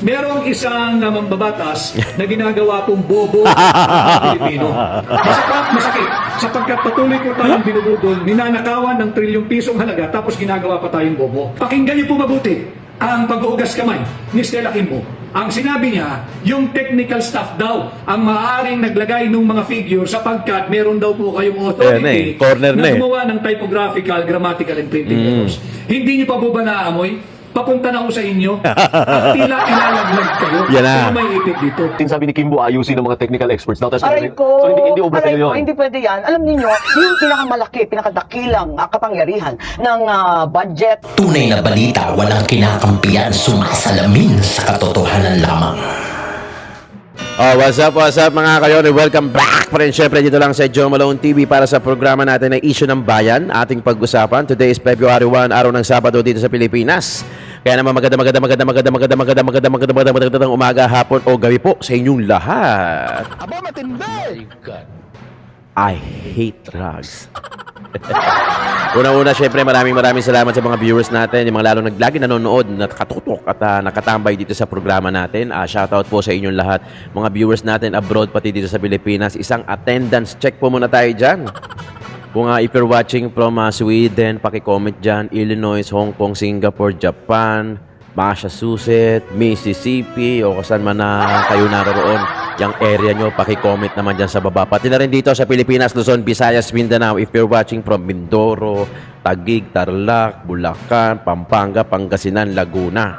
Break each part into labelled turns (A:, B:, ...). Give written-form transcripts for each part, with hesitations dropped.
A: Merong isang mambabatas na ginagawa pong bobo ang mga Pilipino. Masakit sapagkat patuloy po tayong binubudol, ninanakawan ng trilyong pisong halaga tapos ginagawa pa tayong bobo. Pakinggan niyo po mabuti ang pag-uugas kamay ni Stella Kimbo. Ang sinabi niya, yung technical staff daw ang maaaring naglagay ng mga figure sapagkat meron daw po kayong authority
B: corner
A: na gumawa ng typographical, grammatical, and printing errors. Hindi niyo pa po ba naamoy? Papunta na ako sa inyo at tila ilalaglag kayo.
B: Yan na.
A: Pero may ipit dito.
C: Sabi ni Kimbo, ayusin ng mga technical experts daw.
D: Aray ko!
C: So hindi ubra
D: Aray
C: sa'yo
D: ko,
C: yun.
D: hindi pwede yan. Alam niyo, yung pinakamalaki, pinakadakilang kapangyarihan ng budget.
E: Tunay na balita, walang kinakampiyan, sumasalamin sa katotohanan lamang.
B: Oh, what's up mga kayon? Welcome back pa rin syempre dito lang sa Joe Malone TV para sa programa natin na Issue ng Bayan. Ating pag-usapan. Today is February 1, araw ng Sabado dito sa Pilipinas. Kaya naman magandang umaga, hapon o gabi po sa inyong lahat.
E: Aba, matindi!
B: I hate drugs. Una-una, syempre maraming salamat sa mga viewers natin, yung mga lalong lagi nanonood, nakatutok at nakatambay dito sa programa natin. Shoutout po sa inyong lahat, mga viewers natin abroad pati dito sa Pilipinas. Isang attendance check po muna tayo dyan. Kung if you're watching from Sweden, paki-comment dyan, Illinois, Hong Kong, Singapore, Japan, Massachusetts, Mississippi, o kung saan man na kayo naroon, yung area nyo, paki-comment naman dyan sa baba. Pati na rin dito sa Pilipinas, Luzon, Visayas, Mindanao, if you're watching from Mindoro, Taguig, Tarlac, Bulacan, Pampanga, Pangasinan, Laguna.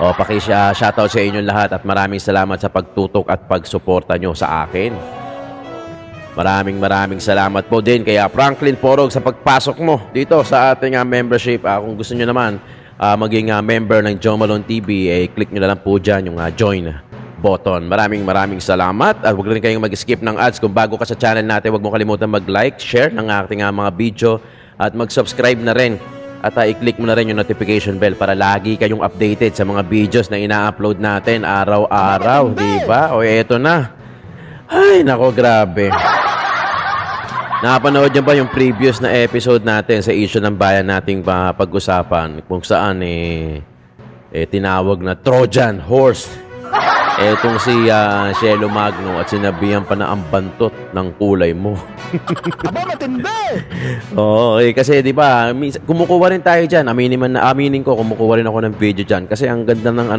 B: O, paki-shoutout sa inyong lahat at maraming salamat sa pagtutok at pagsuporta nyo sa akin. Maraming salamat po din kaya Franklin Porog sa pagpasok mo dito sa ating membership. Kung gusto nyo naman maging member ng Joe Malone TV, click nyo na lang po dyan yung join button. Maraming salamat at huwag rin kayong mag-skip ng ads. Kung bago ka sa channel natin, huwag mo kalimutan mag-like, share ng ating mga video at mag-subscribe na rin. At i-click mo na rin yung notification bell para lagi kayong updated sa mga videos na ina-upload natin araw-araw, diba? O eto na. Ay, nako, grabe. Napanood niyo ba yung previous na episode natin sa issue ng bayan nating pag-usapan kung saan tinawag na Trojan Horse etong si Shelo Magno at sinabihan pa na ang bantot ng kulay mo.
E: Aba, matindi!
B: Oo, kasi di ba kumukuha rin tayo diyan. Aminin ko kumukuha rin ako ng video diyan kasi ang ganda ng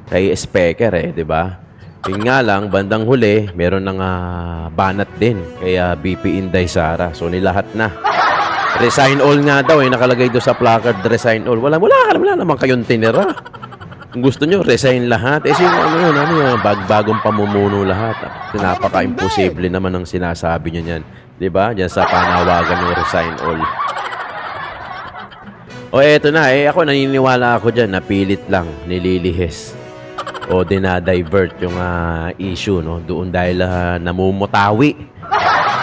B: kay Speaker di ba? Yung nga lang, bandang huli, meron ng banat din. Kaya BP Inday Sara. So, nilahat na. Resign all nga daw. Nakalagay doon sa placard, resign all. Wala naman kayong tinira. Kung gusto nyo, resign lahat. Bagong pamumuno lahat. Napaka-imposible naman ang sinasabi nyo niyan. Diba? Diyan sa panawagan ng resign all. O, eto na. Ako naniniwala ako dyan. Napilit lang. Nililihes. O dinadivert yung issue doon dahil namumutawi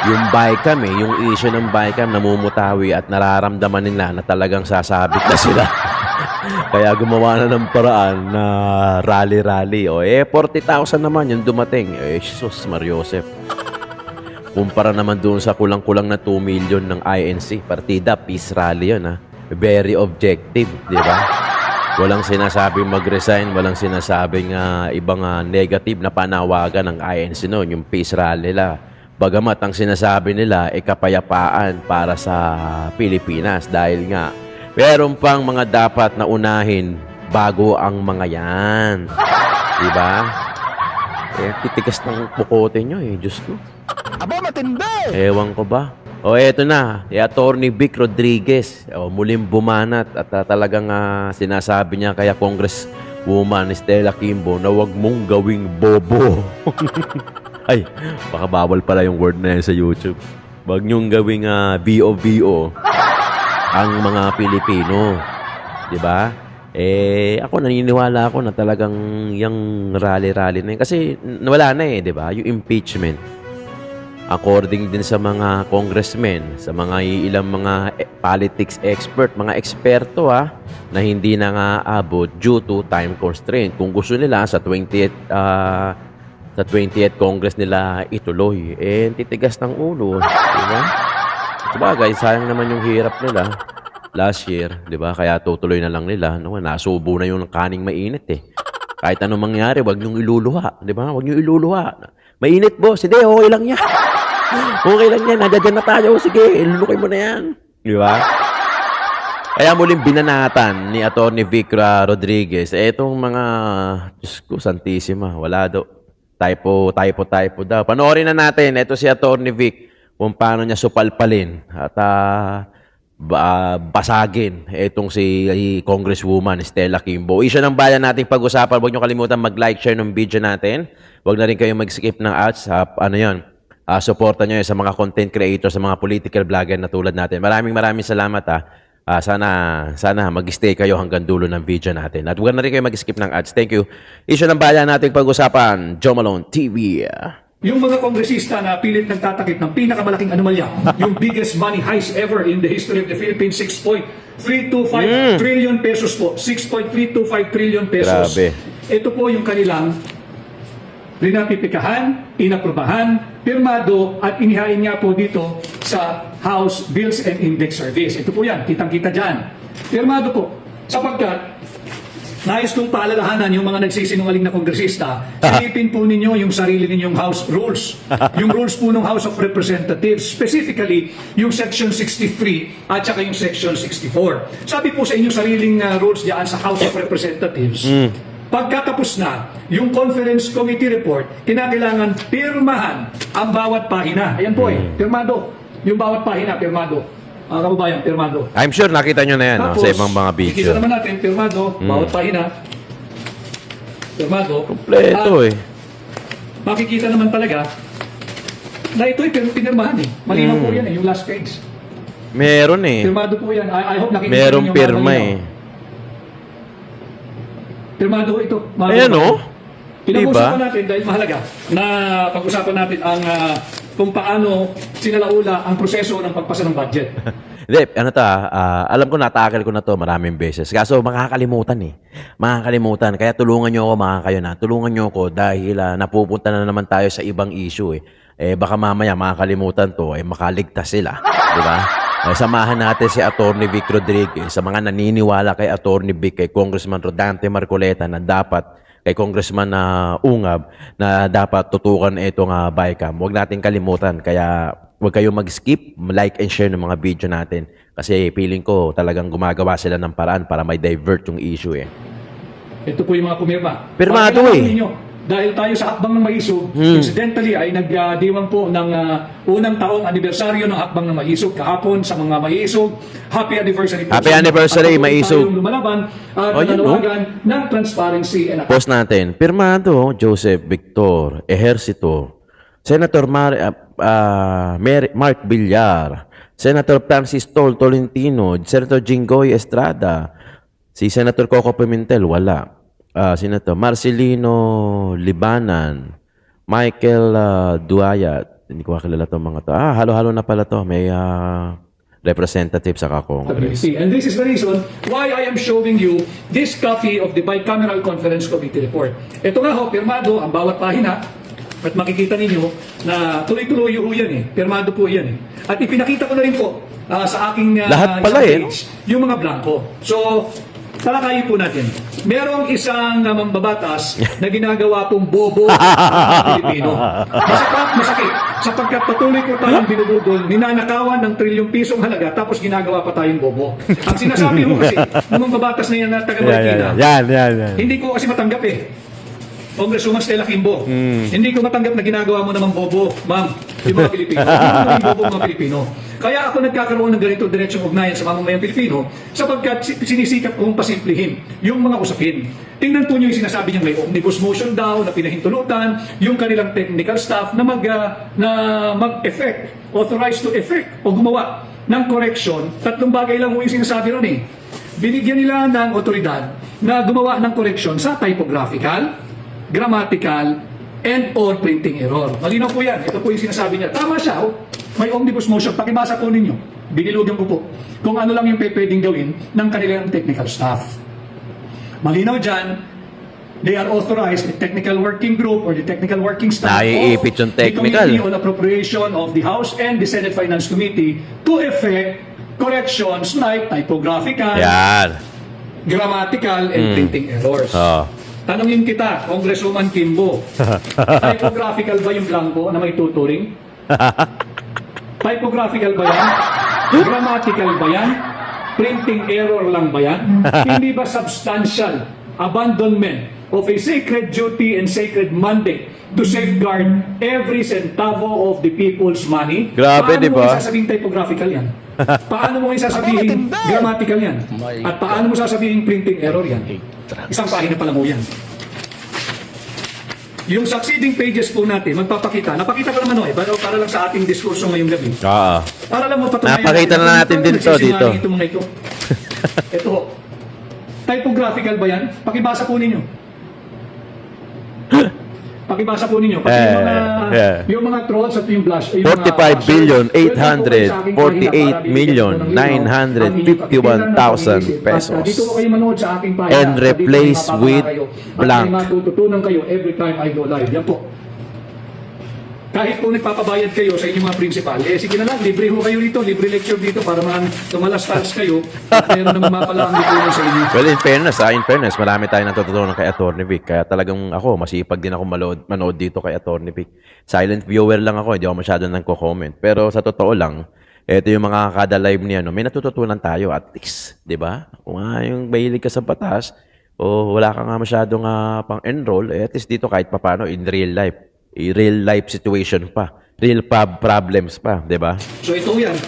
B: yung bycam yung issue ng bycam namumutawi at nararamdaman nila na talagang sasabit na sila. Kaya gumawa na ng paraan na rally o 40,000 naman yung dumating. Jesus Mariosep, kumpara naman doon sa kulang-kulang na 2 million ng INC partida, peace rally yun very objective, di ba? Walang sinasabing mag-resign, walang sinasabing ibang negative na panawagan ng INC noon, yung peace rally nila. Bagamat ang sinasabi nila ay kapayapaan para sa Pilipinas dahil nga meron pang mga dapat na unahin bago ang mga yan. Diba? Titigas ng pukote nyo Diyos ko.
E: Aba, matindi!
B: Ewan ko ba? O eto na, Attorney Vic Rodriguez, muling bumanat at talagang sinasabi niya kaya Congresswoman Stella Kimbo na huwag mong gawing bobo. Ay, baka bawal pala yung word na yan sa YouTube. Huwag niyong gawing VO ang mga Pilipino. Diba? Ako naniniwala ako na talagang yung rally-rally na yun. Kasi wala na diba? Yung impeachment. According din sa mga congressmen, sa mga ilang mga politics expert, mga eksperto na hindi na nga abot due to time constraint. Kung gusto nila sa 20th Congress nila ituloy, titigas ng ulo. Diba? Sabagay, sayang naman yung hirap nila. last year, di ba? Kaya tutuloy na lang nila. No, nasubo na yung kaning mainit eh. Kahit anong mangyari, wag niyong iluluha. Di ba? Wag niyong iluluha. Mainit, boss. Hindi, okay lang yan. Okay lang yan. Nandiyan na tayo. Sige, ilulukoy mo na yan. Di ba? Kaya muling binanatan ni Atty. Vic Rodriguez, etong mga, Diyos ko, Santissima, wala daw. Typo daw. Panoorin na natin, ito si Atty. Vic, kung paano niya supalpalin at basagin itong si Congresswoman Stella Kimbo. Issue ng bayan nating pag-usapan. Huwag niyo kalimutan mag-like, share ng video natin. Huwag na rin kayong mag-skip ng ads. Supportan niyo sa mga content creators, sa mga political vlogger na tulad natin. Maraming salamat sana mag-stay kayo hanggang dulo ng video natin. At huwag na rin kayo mag-skip ng ads. Thank you. Issue ng bayan nating pag-usapan. Joe Malone TV.
A: Yung mga kongresista na pilit nagtatakip ng pinakamalaking anomalya, yung biggest money heist ever in the history of the Philippines, 6.325 trillion pesos po. 6.325 trillion pesos.
B: Grabe.
A: Ito po yung kanilang rinapipikahan, inaprubahan, pirmado at inihain nga po dito sa House Bills and Index Service. Ito po yan, kitang-kita dyan. Pirmado po, sapagkat nais kong paalalahanan yung mga nagsisinungaling na kongresista, silipin po ninyo yung sarili ninyong House rules. Yung rules po ng House of Representatives, specifically yung Section 63 at saka yung Section 64. Sabi po sa inyong sariling rules diyan sa House of Representatives, pagkatapos na yung Conference Committee Report, kinakailangan pirmahan ang bawat pahina. Ayan po pirmado. Yung bawat pahina, pirmado. Mga kababayan, pirmado.
B: I'm sure nakita nyo na yan no, sa ibang mga video.
A: Ikita naman natin, pirmado, bawat pahina. Pirmado.
B: Kompleto
A: Makikita naman talaga na ito'y pinirmahan Malinaw po yan yung last page.
B: Meron
A: Pirmado po yan. I hope nakikita
B: Merong
A: niyo
B: pirma
A: Pirmado ito.
B: Ayan
A: Pinag-usapan natin dahil mahalaga na pag-usapan natin ang kung paano sinalaula ang proseso ng pagpasa ng budget.
B: Hindi, alam ko natakal ko na to maraming beses. Kaso makakalimutan Makakalimutan. Kaya tulungan nyo ako mga kayo na. Tulungan nyo ako dahil napupunta na naman tayo sa ibang issue baka mamaya makakalimutan to, makaligtas sila. Di ba? Samahan natin si Atty. Vic Rodriguez sa mga naniniwala kay Atty. Vic, kay Congressman Rodante Marcoleta na dapat kay Congressman Ungab na dapat tutukan itong BICAM. Huwag natin kalimutan. Kaya huwag kayong mag-skip, like and share ng mga video natin. Kasi feeling ko talagang gumagawa sila ng paraan para may divert yung issue
A: Ito po yung mga pumirma.
B: Pirmado
A: Dahil tayo sa Hakbang ng Maisog, incidentally ay nagdiwang po ng unang taong anibersaryo ng Hakbang ng Maisog kahapon sa mga Maisog. Happy anniversary po.
B: Happy anniversary, Maisog.
A: Tayong lumalaban at nananawagan ng transparency and
B: Post natin. Pirmado, Joseph Victor, Ejercito, Senator Mark Villar, Senator Francis Tolentino, Senator Jinggoy Estrada, si Senator Coco Pimentel, wala. Senator Marcelino Libanan, Michael Duayat, hindi ko kilala itong mga to. Halo-halo na pala to. May representative sa Congress.
A: And this is the reason why I am showing you this copy of the Bicameral Conference Committee Report. Ito nga pirmado ang bawat pahina at makikita ninyo na tuloy-tuloy yan Pirmado po yan At ipinakita ko na rin po sa aking
B: lahat pala
A: page, yung mga blanco. So, talakayin po natin. Merong isang mambabatas na ginagawa pong bobo ang Pilipino. Masakit. Sapagkat patuloy po tayong binubudol, ninanakawan ng trilyong pisong halaga, tapos ginagawa pa tayong bobo. Ang sinasabi mo kasi, ng mambabatas na yan na taga-Marikina,
B: Yan.
A: hindi ko kasi matanggap Congresswoman Stella Kimbo, hindi ko matanggap na ginagawa mo naman bobo, ma'am, yung mga Pilipino. Hindi mo naman bobo mga Pilipino. Kaya ako nagkakaroon ng ganito diretsong ugnayan sa mamamayang Pilipino sapagkat sinisikap kong pasimplihin yung mga usapin. Tingnan po nyo yung sinasabi niya may omnibus motion daw na pinahintulutan, yung kanilang technical staff na mag-effect, authorized to effect o gumawa ng correction. Tatlong bagay lang yung sinasabi ron Binigyan nila ng otoridad na gumawa ng correction sa typographical, grammatical, and or printing error. Malinaw po yan. Ito po yung sinasabi niya. Tama siya. May omnibus motion. Pakibasa po ninyo. Binilugan ko po kung ano lang yung pwedeng gawin ng kanilang technical staff. Malinaw dyan, they are authorized, the technical working group or the technical working staff
B: Naiipit yung technical.
A: the Committee on Appropriation of the House and the Senate Finance Committee to effect corrections like typographical,
B: Yan.
A: grammatical, and printing errors.
B: Oh.
A: Tanungin kita, Congresswoman Kimbo, typographical ba yung blanco na may tuturing? Typographical ba yan? Grammatical ba yan? Printing error lang ba yan? Hindi ba substantial abandonment of a sacred duty and sacred mandate to safeguard every centavo of the people's money?
B: Grabe,
A: Paano
B: di
A: mo
B: ba?
A: isasabing typographical yan? Paano mo isasabihin grammatical yan? At paano mo sasabihin printing error yan? Isang pahina pa lang mo yan. Yung succeeding pages po natin, magpapakita. Napakita ko naman para lang sa ating diskurso ngayong gabi.
B: Oo.
A: Para lang mapatunayan.
B: Napakita na natin din to dito.
A: Ito mga ito. Ito ho. Typographical ba yan? Pakibasa po ninyo. Pakibasa po ninyo. Pati yung mga trolls at yung blush.
B: 45 billion 848,951,000 pesos.
A: Dito ko kayo manood sa aking pahina.
B: And replace
A: Dito
B: with
A: kayo.
B: blank.
A: At may matututunan kayo every time I go live. Yan po. Kahit po nagpapabayad kayo sa inyong mga principal, sige na lang, libre ho kayo dito, libre lecture dito para tumalas-talas kayo at meron naman mapala ang lipunan sa inyo.
B: Well, in fairness, marami tayong natututunan kay Atty. Vic. Kaya talagang ako, masipag din ako manood dito kay Atty. Vic. Silent viewer lang ako, hindi ako masyado nagko-comment. Pero sa totoo lang, ito yung mga kada live niya, no? May natututunan tayo at least, di ba? Kung yung mahilig ka sa batas, o wala ka nga masyadong pang-enroll, at least dito kahit papano in real life situation pa. Real problems pa, di ba?
A: So ito yan.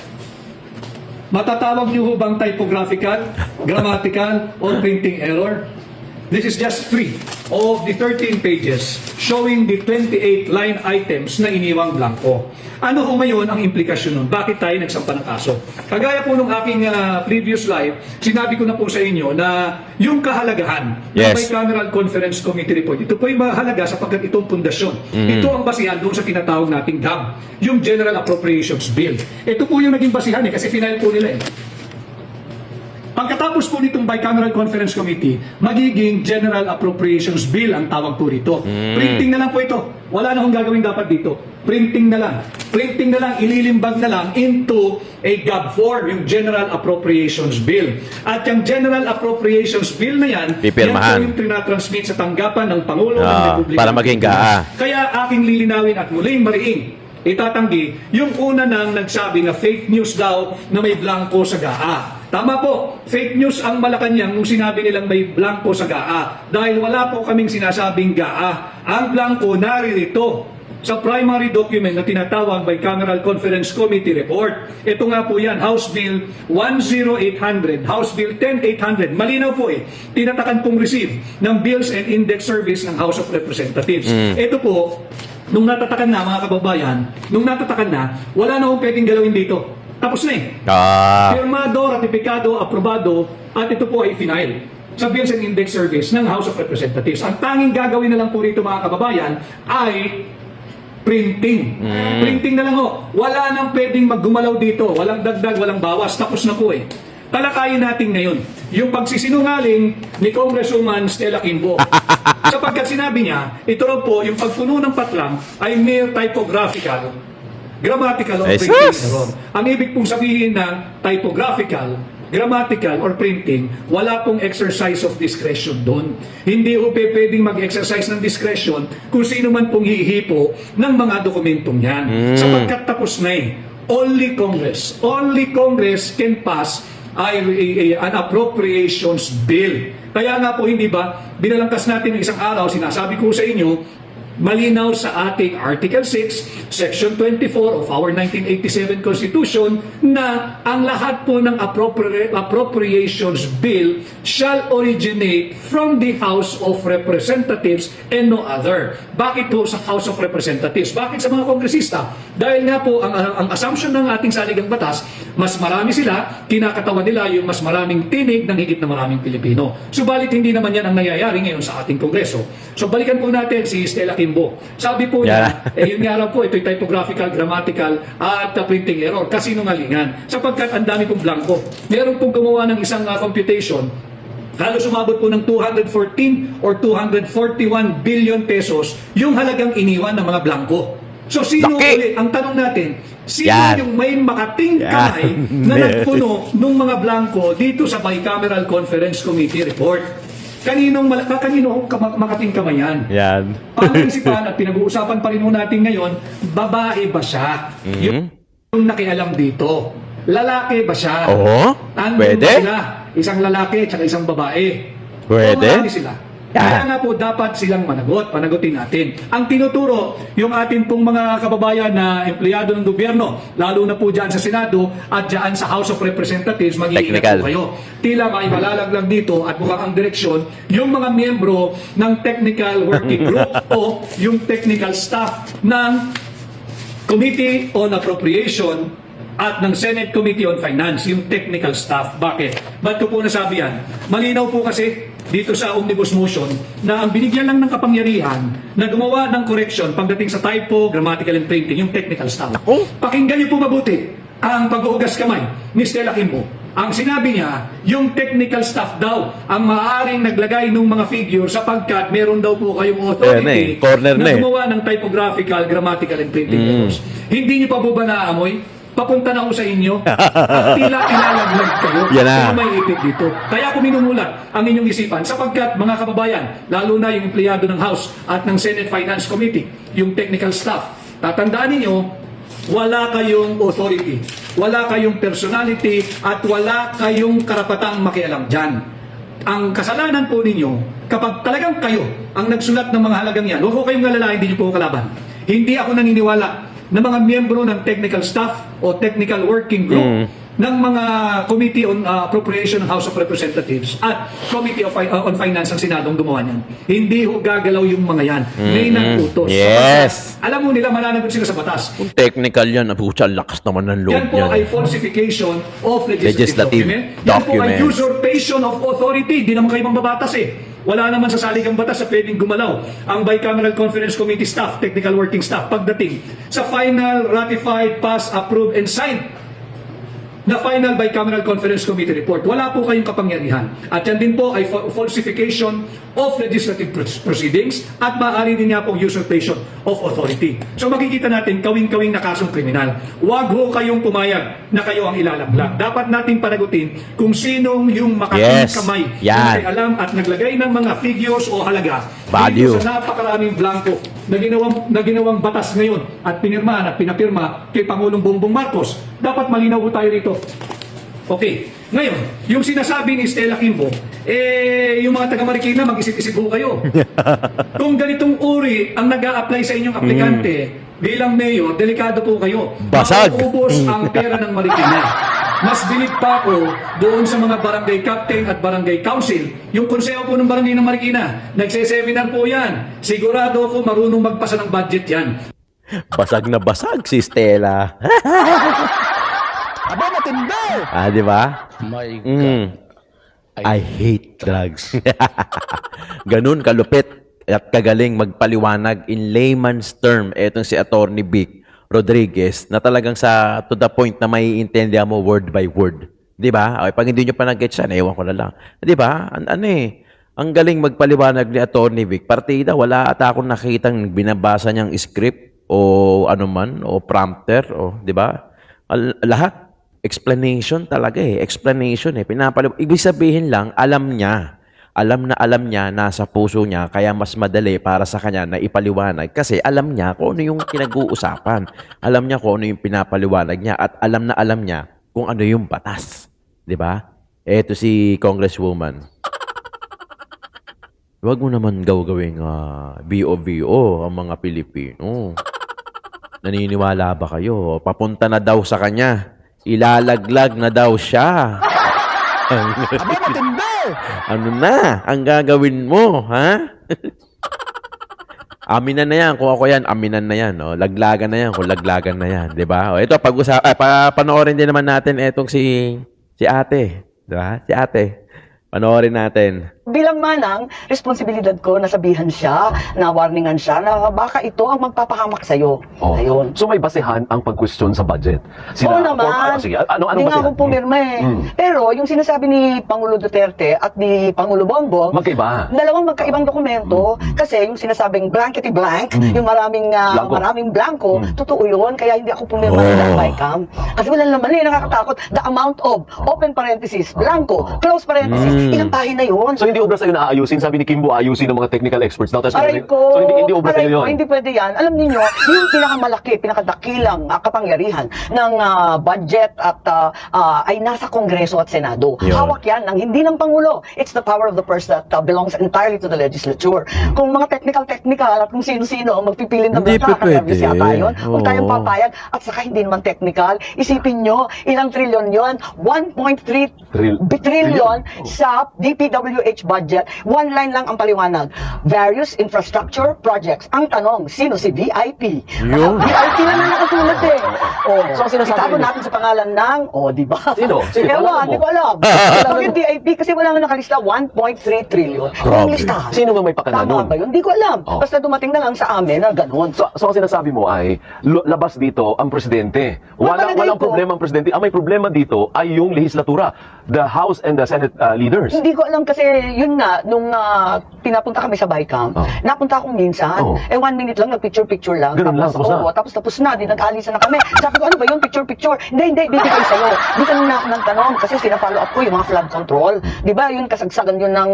A: Matatawag niyo ho bang typographical, grammatical, or printing error? This is just 3 of the 13 pages showing the 28 line items na iniwang blanco. Ano ho ngayon ang implikasyon nun? Bakit tayo nagsampa ng kaso? Kagaya po nung aking previous live, sinabi ko na po sa inyo na yung kahalagahan ng
B: Yes.
A: Bicameral Conference Committee report, ito po yung mahalaga sapagkat itong pundasyon. Ito ang basihan doon sa tinatawag nating GAB, yung General Appropriations Bill. Ito po yung naging basihan kasi final po nila Pagkatapos po nitong Bicameral Conference Committee, magiging General Appropriations Bill ang tawag po rito. Printing na lang po ito. Wala na akong gagawin dapat dito. Printing na lang. Printing na lang, ililimbag na lang into a GAB form, yung General Appropriations Bill. At yung General Appropriations Bill na yan,
B: Pipirmahan.
A: yan po yung trinatransmit sa tanggapan ng Pangulo ng Republika.
B: Para maging GAA.
A: Kaya aking lilinawin at muling mariing itatanggi yung una nang nagsabi na fake news daw na may blanco sa GAA. Tama po, fake news ang Malacanang nung sinabi nilang may blanco sa GAA dahil wala po kaming sinasabing GAA. Ang blanco naririto sa primary document na tinatawag Bicameral Conference Committee report. Ito nga po yan, House Bill 10800, House Bill 10800. Malinaw po tinatakan pong receive ng Bills and Index Service ng House of Representatives. Ito po, nung natatakan na mga kababayan, wala na akong pwedeng galawin dito. Tapos na Pirmado, ratifikado, aprobado, at ito po ay final sa Bills and Index Service ng House of Representatives. Ang tanging gagawin na lang po rito mga kababayan ay printing. Printing na lang ho. Wala nang pwedeng maggumalaw dito. Walang dagdag, walang bawas. Tapos na po Talakayin natin ngayon yung pagsisinungaling ni Congresswoman Stella Kimbo. Sapagkat sinabi niya, ito raw po, yung pagpuno ng patlang ay mere typographical, grammatical, or printing error. Ang ibig pong sabihin ng typographical, grammatical, or printing, wala pong exercise of discretion doon. Hindi ho pwedeng mag-exercise ng discretion kung sino man pong hihipo ng mga dokumentong yan. Sapagkat tapos na Only Congress can pass an appropriations bill. Kaya nga po, hindi ba, binalangkas natin ng isang araw, sinasabi ko sa inyo, malinaw sa ating Article 6, Section 24 of our 1987 Constitution na ang lahat po ng appropriations bill shall originate from the House of Representatives and no other. Bakit po sa House of Representatives? Bakit sa mga kongresista? Dahil nga po ang assumption ng ating saligang batas, mas marami sila, kinakatawan nila yung mas maraming tinig ng higit na maraming Pilipino. Subalit hindi naman yan ang nangyayari ngayon sa ating Kongreso. So balikan po natin si Stella Kimbo. Sabi po niya, yun nga lang po, ito'y typographical, grammatical, at printing error. Kasinungalingan. Sapagkat ang dami pong blanco. Meron pong gumawa ng isang computation, halos umabot po ng 214 or 241 billion pesos yung halagang iniwan ng mga blanco. So sino ulit, ang tanong natin, Sino
B: Yan.
A: yung may makating
B: Yan.
A: kamay na nagpuno ng mga blanco dito sa Bicameral Conference Committee report? Kanino makating kamay yan?
B: Yan.
A: Pag-isipan at pinag-uusapan pa rin ho natin ngayon, babae ba siya? Yung nakialam dito. Lalaki ba siya?
B: Oo.
A: Andun
B: Pwede?
A: ba sila? Isang lalaki at isang babae.
B: Pwede?
A: O marami sila.
B: Yan.
A: Kaya nga po dapat silang panagutin natin. Ang tinuturo, yung ating pong mga kababayan na empleyado ng gobyerno, lalo na po dyan sa Senado at dyan sa House of Representatives, mag-iingat
B: Technical.
A: po kayo. Tila may malalaglag dito at mukhang ang direksyon, yung mga miyembro ng Technical Working Group o yung technical staff ng Committee on Appropriation at ng Senate Committee on Finance, yung technical staff. Bakit? Ba't ko po nasabi yan? Malinaw po kasi dito sa Omnibus Motion na ang binigyan lang ng kapangyarihan na gumawa ng correction pagdating sa typo, grammatical and printing, yung technical staff.
B: Naku!
A: Pakinggan niyo po mabuti ang pag-uugas kamay ni Stella Kimbo. Ang sinabi niya, yung technical staff daw ang maaaring naglagay ng mga figure sapagkat meron daw po kayong authority
B: corner na
A: na
B: eh.
A: gumawa ng typographical, grammatical and printing errors. Hindi niyo pa po ba naaamoy? Papunta na ako sa inyo at tila ilalaglag kayo.
B: Yan na.
A: Pero may ipit dito. Kaya ako minumulat ang inyong isipan sapagkat mga kababayan, lalo na yung empleyado ng House at ng Senate Finance Committee, yung technical staff, tatandaan ninyo, wala kayong authority, wala kayong personality, at wala kayong karapatang makialam dyan. Ang kasalanan po ninyo, kapag talagang kayo ang nagsulat ng mga halagang yan, huwag ko kayong nalalain, hindi nyo po kalaban. Hindi ako naniniwala na mga miyembro ng technical staff o technical working group ng mga Committee on Appropriation ng House of Representatives at Committee on Finance ng Senadong gumawa niyan. Hindi ho gagalaw yung mga yan. May nag-utos.
B: Yes.
A: Sapagkat alam mo nila, mananagot sila sa batas.
B: Kung technical yan, pucha, lakas naman ng loob
A: Yan po
B: yan.
A: ay falsification of legislative
B: Legislative
A: document. Yan po ay
B: documents.
A: usurpation of authority. Di naman kayo mambabatas eh. Wala naman sa saligang batas na pwedeng gumalaw ang Bicameral Conference Committee staff, technical working staff, pagdating sa final, ratified, passed, approved, and signed na final Bicameral Conference Committee report. Wala po kayong kapangyarihan. At yan din po ay falsification of legislative proceedings at maaari din niya pong usurpation of authority. So makikita natin kawing-kawing na kasong kriminal. Huwag ho kayong pumayag na kayo ang ilalaglag. Dapat natin panagutin kung sinong yung makating
B: Yes.
A: kamay
B: Yan.
A: na may alam at naglagay ng mga figures o halaga
B: Value.
A: dito sa napakaraming blanco na ginawang batas ngayon at pinirmahan at pinapirma kay Pangulong Bongbong Marcos. Dapat malinaw po tayo rito. Okay. Ngayon, yung sinasabi ni Stella Kimbo, yung mga taga-Marikina, mag-isip-isip po kayo. Kung ganitong uri ang nag-a-apply sa inyong aplikante bilang mayor, delikado po kayo.
B: Basag.
A: Mauubos ang pera ng Marikina. Mas bilib pa ako doon sa mga barangay captain at barangay council. Yung konseho po ng barangay ng Marikina, nagse-seminar po yan. Sigurado ako marunong magpasa ng budget yan.
B: Basag na basag si Stella.
E: Aba, matindi!
B: Di ba?
E: My
B: I hate drugs. Ganun kalupit at kagaling magpaliwanag in layman's term etong si Attorney Vic Rodriguez na talagang to the point na maiintindihan mo word by word. 'Di ba? Okay, pag hindi nyo pa nag-get siya, ewan ko na lang. 'Di ba? Ang galing magpaliwanag ni Attorney Vic. Partida, wala ata akong nakitang binabasa niyang script o ano man o prompter o 'di ba? Lahat explanation talaga explanation ibig sabihin lang alam niya nasa puso niya kaya mas madali para sa kanya na ipaliwanag kasi alam niya kung ano yung pinag-uusapan, alam niya kung ano yung pinapaliwanag niya at alam niya kung ano yung batas, di ba? Eto si Congresswoman, wag mo naman gawing BOVO ang mga Pilipino. Naniniwala ba kayo? Papunta na daw sa kanya. Ilalaglag na daw siya.
E: Aba, matindi!
B: Ano na ang gagawin mo, ha? Aminan na yan. Kung ako yan, aminan na yan. Oh. Laglagan na yan. Kung laglagan na yan. Diba? O, ito, panoorin din naman natin itong si ate. Diba? Si ate. Panoorin natin.
D: bilang manang, responsibilidad ko, nasabihan siya, na warningan siya, na baka ito ang magpapahamak sa'yo.
C: Oh.
D: Ayun.
C: So may basehan ang pag-question sa budget.
D: Oo naman.
C: Sige, anong
D: Hindi nga
C: basehan?
D: ako pumirma eh. Pero yung sinasabi ni Pangulo Duterte at ni Pangulo Bongbong,
C: Magkaiba.
D: dalawang magkaibang dokumento kasi yung sinasabing blankety blank, yung maraming
C: Blanco.
D: maraming blanco, totoo yun, kaya hindi ako pumirma ng BICAM. Kasi wala naman nakakatakot. The amount of, open parenthesis, blanco, close parenthesis, ilang pahina yun.
C: So hindi obra sa'yo na aayusin. Sabi ni Kimbo, ayusin ng mga technical experts. Now,
D: Aray ko,
C: so hindi obra
D: aray
C: sa'yo
D: ko,
C: yun.
D: hindi pwede yan. Alam niyo, yung pinakamalaki, pinakadakilang kapangyarihan ng budget at ay nasa Kongreso at Senado.
B: Yun.
D: Hawak yan ng hindi ng Pangulo. It's the power of the purse that belongs entirely to the legislature. Kung mga technical at kung sino-sino ang magpipilin ng
B: Hindi
D: mga
B: pa pwede.
D: nervous yata yun. Huwag
B: Oo.
D: tayong papayag. At saka hindi naman technical. Isipin nyo, ilang trilyon yon? 1.3 trillion sa DPWH budget. One line lang ang paliwanag. Various infrastructure projects. Ang tanong, sino si VIP?
B: Yun.
D: VIP lang na nakasulat eh. Oh,
C: So, sinasabi
D: itago
C: niyo-
D: natin sa pangalan ng, di ba?
C: Sino?
D: Ewan,
C: Alam mo?
D: hindi ko alam. Bakit VIP? Kasi wala nga nakalista 1.3 trillion. Walang listahan.
C: Sino nga may pakana
D: Tama
C: nun?
D: ba yun? Hindi ko alam.
C: Oh.
D: Basta dumating na lang sa amin na ganun.
C: So ang sinasabi mo ay labas dito ang presidente.
D: Palagay
C: Walang
D: ko.
C: problema ang presidente. Ang may problema dito ay yung legislatura, the House and the Senate leaders.
D: Hindi ko alam kasi yun nga, nung pinapunta kami sa BICAM,
C: Oh.
D: napunta akong minsan,
C: Oh.
D: 1 minute lang, nag-picture-picture lang.
C: Ganun lang, tapos na.
D: oo, tapos na, di nag-alisan na kami. Sabi ko, ano ba yun, picture-picture? Hindi, bibigay sa'yo. Di ka na nagtanong kasi sina-follow up ko yung mga flood control. Di ba, yun kasagsagan yun ng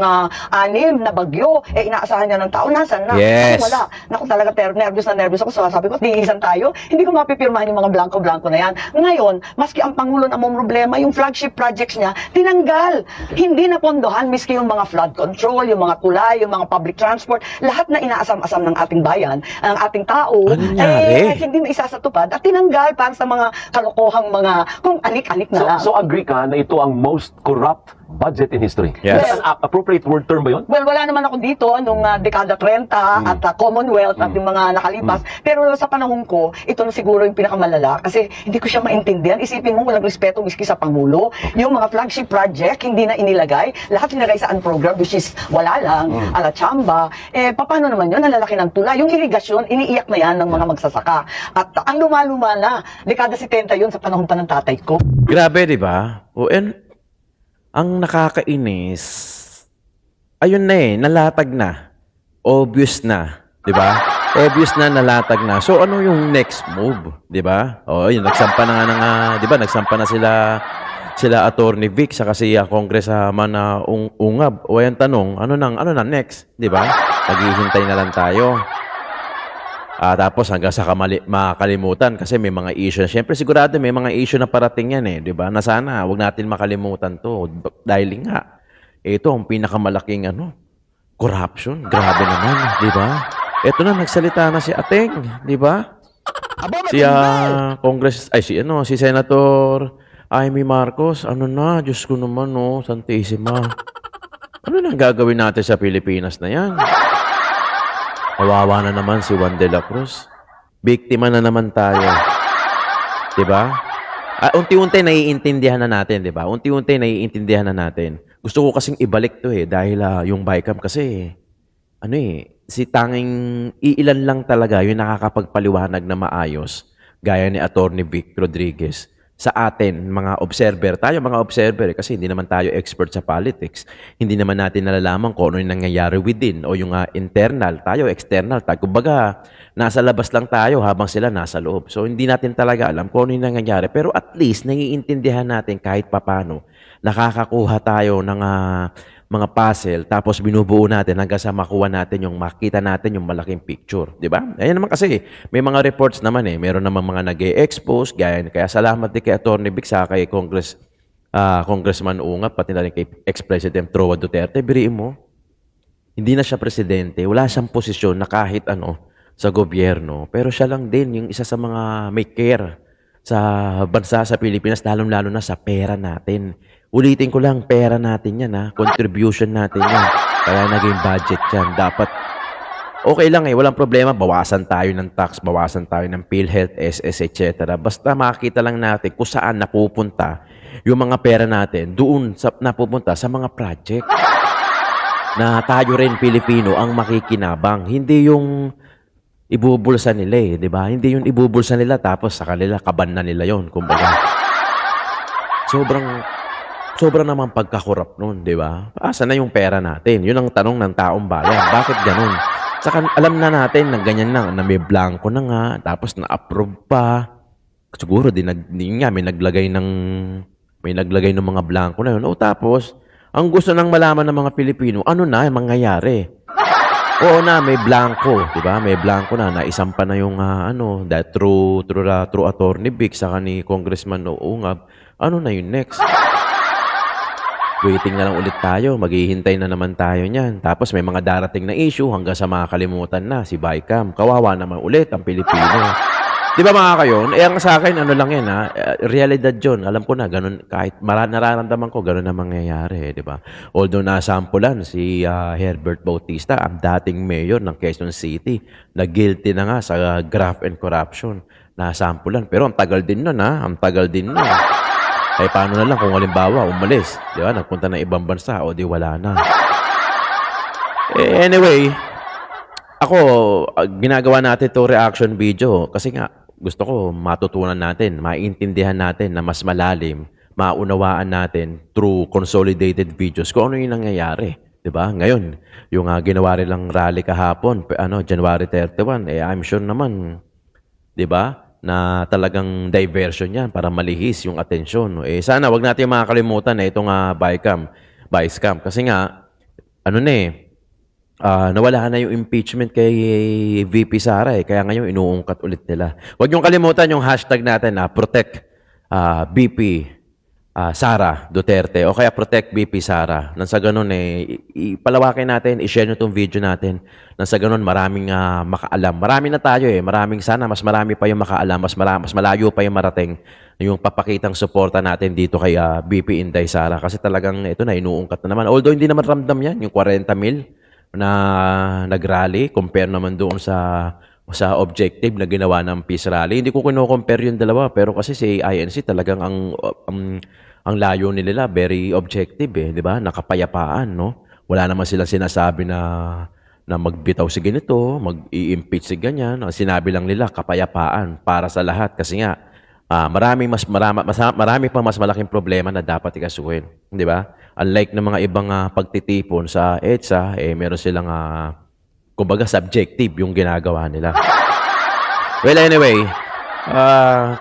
D: 6 na bagyo, inaasahan niya ng tao, nasan na?
B: Yes.
D: Ako wala. Naku talaga, nervous ako. So, sabi ko, tiisan tayo. Hindi ko mapipirmahan yung mga blanco-blanco na yan. Ngayon, maski ang Pangulo na mong problema, yung flagship projects niya, tinanggal. Hindi napondohan, miski yung mga flood control, yung mga tulay, yung mga public transport, lahat na inaasam-asam ng ating bayan, ang ating tao,
B: Ano nangyari?
D: hindi maisasatupad at tinanggal para sa mga kalokohang mga, kung anik-anik na lang.
C: So agree ka na ito ang most corrupt budget in history.
B: Yes.
C: That's an appropriate word term ba yun?
D: Well, wala naman ako dito nung dekada 30 at Commonwealth at yung mga nakalipas. Pero sa panahon ko, ito na siguro yung pinakamalala kasi hindi ko siya maintindihan. Isipin mo, walang respeto miski sa Pangulo. Yung mga flagship project, hindi na inilagay. Lahat inilagay sa unprogram, which is wala lang, ala chamba. Paano naman yun? Ang lalaki ng tula. Yung irigasyon, iniiyak na yan ng mga magsasaka. At ang luma-luma na, dekada 70 yun sa panahon pa ng tatay ko.
B: Grabe, di ba? Ang nakakainis, ayun na nalatag na. Obvious na, di ba? Obvious na nalatag na. So, ano yung next move, di ba? O, yun, nagsampa na nga ng, di ba? Nagsampa na sila Attorney Vic, saka si Congressman na Ungab. O, yung tanong, ano na next, di ba? Naghihintay na lang tayo. Tapos hanggang sa makalimutan kasi may mga issue na. Siyempre sigurado may mga issue na parating yan di ba? Na sana wag natin makalimutan to dahil nga ito ang pinakamalaking corruption. Grabe naman, di ba? Ito na nagsalita na si Ateng, di ba? Si Senator Amy Marcos, Diyos ko naman Santissima. Ano nang gagawin natin sa Pilipinas na yan? Kawawa na naman si Juan de la Cruz. Biktima na naman tayo. 'Di ba? Unti-unti naiintindihan na natin, 'di ba? Unti-unti naiintindihan na natin. Gusto ko kasing ibalik 'to dahil yung BICAM kasi si tanging iilan lang talaga yung nakakapagpaliwanag na maayos gaya ni Attorney Vic Rodriguez. Sa atin, mga observer, tayo mga observer kasi hindi naman tayo expert sa politics. Hindi naman natin nalalaman kung ano yung nangyayari within o yung internal, tayo external. Kumbaga, nasa labas lang tayo habang sila nasa loob. So, hindi natin talaga alam kung ano yung nangyayari. Pero at least, naiintindihan natin kahit papano, nakakakuha tayo ng mga puzzle, tapos binubuo natin hanggang sa makuha natin makita natin yung malaking picture. Di ba? Ayan naman kasi, may mga reports naman meron naman mga nag-e-expose, kaya salamat din kay Attorney Vic sa kay Congressman Ungap, pati na rin kay ex-President Troa Duterte. Biriin mo, hindi na siya presidente, wala siyang posisyon na kahit sa gobyerno, pero siya lang din yung isa sa mga may care sa bansa sa Pilipinas, lalong-lalo na sa pera natin. Ulitin ko lang, pera natin yan contribution natin yan. Kaya naging budget yan. Dapat, okay lang walang problema, bawasan tayo ng tax, bawasan tayo ng PhilHealth, SS, etc. Basta makita lang natin kung saan napupunta yung mga pera natin, doon napupunta sa mga project. na tayo rin Pilipino ang makikinabang. Hindi yung ibubulsa nila eh, di ba? Hindi yung ibubulsa nila tapos sa kanila, kaban na nila yon. Kumbaga, sobrang naman pagkakurap nun, di ba? Asa na yung pera natin? Yun ang tanong ng taong bayan. Bakit ganun? Saka alam na natin na ganyan na may blanco na nga, tapos na-approve pa. Siguro may naglagay ng mga blanco na yun. O tapos, ang gusto nang malaman ng mga Pilipino, ano na ang mangyayari? Oo na, may blanco, di ba? May blanco na, naisampa na yung through Attorney Vic saka ni Congressman Noongab. Ano na yung next? Waiting na lang ulit tayo, maghihintay na naman tayo niyan. Tapos may mga darating na issue hanggang sa makakalimutan na si Bicam. Kawawa naman ulit ang Pilipino. Di ba mga kayon? Ang sa akin, ano lang yan realidad yun. Alam ko na, ganun, kahit nararamdaman ko, ganun na mangyayari, di ba? Although nasampulan si Herbert Bautista, ang dating mayor ng Quezon City, na guilty na nga sa graft and corruption. Nasampulan. Pero ang tagal din nun, Ang tagal din nun. Eh, paano na lang kung halimbawa, umalis, di ba? Nagpunta ng ibang bansa, o di wala na. Anyway, ako, ginagawa natin to reaction video kasi nga, gusto ko matutunan natin, maintindihan natin na mas malalim, maunawaan natin through consolidated videos kung ano yung nangyayari. Diba? Ngayon, yung ginawa nilang rally kahapon, January 31, I'm sure naman, diba, na talagang diversion yan para malihis yung atensyon. Sana wag natin makakalimutan na itong vice cam. Kasi nga, nawala na yung impeachment kay VP Sara Kaya ngayon inuungkat ulit nila. Huwag niyong kalimutan yung hashtag natin na protect VP Sara Duterte o kaya protect VP Sara. Nang sa ganun ipalawakin natin, i-share nyo itong video natin. Nang sa ganun maraming makaalam. Marami na tayo sana mas marami pa yung makaalam, mas malayo pa yung marating yung papakitang suporta natin dito kay VP Inday Sara. Kasi talagang ito na, inuungkat na naman. Although hindi naman ramdam yan, yung 40 mil na nag-rally compare naman doon sa objective na ginawa ng peace rally. Hindi ko kino-compare yung dalawa pero kasi si INC talagang ang layo nila very objective di ba? Nakapayapaan, no? Wala naman silang sinasabi na magbitaw si ganito, mag-i-impeach si ganyan. Ang sinabi lang nila kapayapaan para sa lahat kasi nga marami pang mas malaking problema na dapat ikasuhin, di ba? Unlike ng mga ibang pagtitipon sa EDSA, meron silang kumbaga subjective yung ginagawa nila. Well, anyway,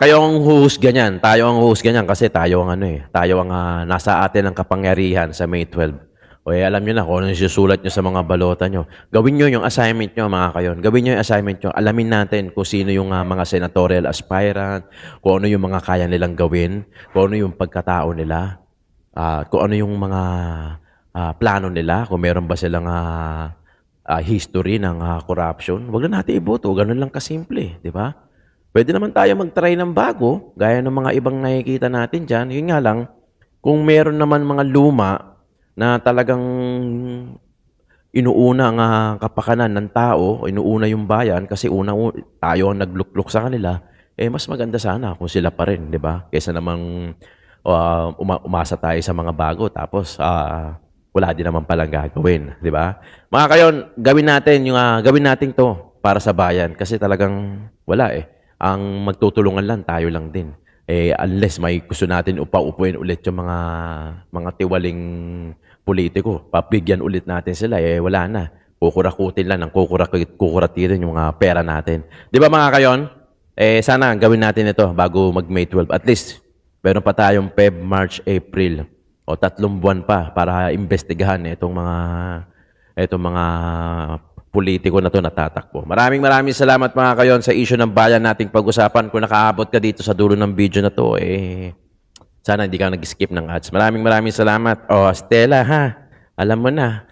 B: kayo ang huhusga niyan. Tayo ang huhusga niyan kasi tayo ang nasa atin ang kapangyarihan sa May 12. Alam nyo na kung ano yung susulat nyo sa mga balota nyo. Gawin nyo yung assignment nyo, mga kayon. Gawin nyo yung assignment nyo. Alamin natin kung sino yung mga senatorial aspirant, kung ano yung mga kaya nilang gawin, kung ano yung pagkatao nila, kung ano yung mga plano nila, kung meron ba silang history ng corruption. Huwag na natin iboto. Ganun lang kasimple, di ba? Pwede naman tayo mag-try ng bago, gaya ng mga ibang nakikita natin dyan. Yun nga lang, kung meron naman mga luma na talagang inuuna ang kapakanan ng tao, inuuna yung bayan kasi tayo ang naglukluk sa kanila, mas maganda sana kung sila pa rin, di ba? Kaysa namang umasa tayo sa mga bago tapos wala din naman palang gagawin, di ba? Mga kayon, gawin natin to para sa bayan kasi talagang wala Ang magtutulungan lang tayo lang din. Unless may gusto natin upuin ulit yung mga tiwaling politiko, papigyan ulit natin sila, wala na. Kukurakutin lang, kukuratirin yung mga pera natin. Di ba mga kayon? Sana gawin natin ito bago mag-May 12. At least, meron pa tayong Feb, March, April. O 3 buwan pa para imbestigahan itong mga politiko na to natatakbo. Maraming salamat mga kayon sa issue ng bayan nating pag-usapan. Kung nakaabot ka dito sa dulo ng video na to, sana hindi ka nag-skip ng ads. Maraming salamat. Stella, ha? Alam mo na.